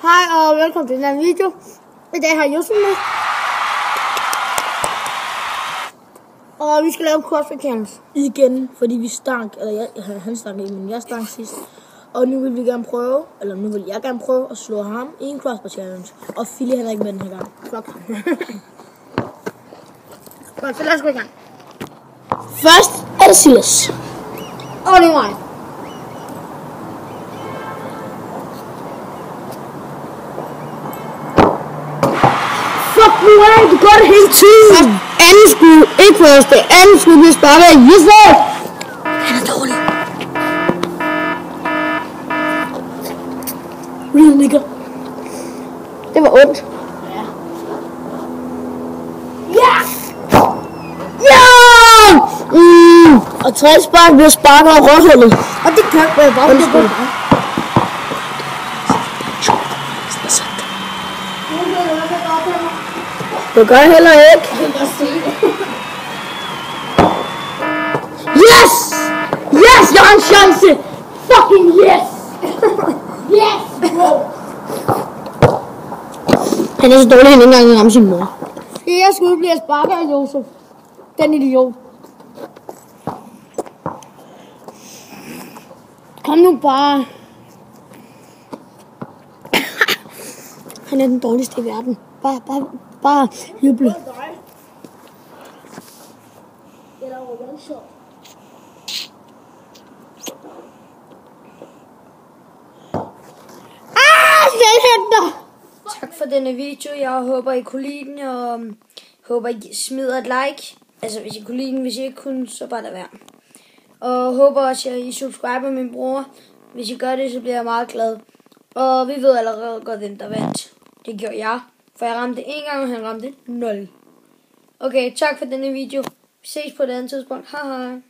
Hej og velkommen til den her video. I dag har jeg Josef med. Og vi skal lave CrossFit Challenge. Igen, fordi vi stank, eller han stank ikke, men jeg stank sidst. Og nu vil vi gerne prøve, eller nu vil jeg gerne prøve at slå ham i en CrossFit Challenge. Og Philly han er ikke med den her gang. Flot. Godt, så lad os gå i gang. Først er det Silas. Og det er mig. Fuck nu af, du gør det hele tiden. Først anden skud, ikke første. Anden skud bliver sparket. Yes, sir! Han er dårlig. Real nigga. Det var ondt. Ja! Ja! Og 3 spark bliver sparket af rådhullet. Og det kan jeg bare. Undskyld. Det gør jeg heller ikke. Yes! Yes, jeg har en chance! Fucking yes! Yes, bro! Han er så dårlig, han ikke engang kan ramme sin mor. Fjerde skud bliver sparket af Josef. Den idiot. Kom nu bare. Han er den dårligste i verden. Bare juble. Tak for denne video. Jeg håber I kunne lide den, og håber I smider et like. Altså hvis I kunne lide den, hvis I ikke kunne, så bare lad være. Og håber også at I subscriber min bror. Hvis I gør det, så bliver jeg meget glad. Og vi ved allerede godt, hvem der vandt. Det gjorde jeg, for jeg ramte 1 gang, og han ramte 0. Okay, tak for denne video. Vi ses på et andet tidspunkt. Hej hej.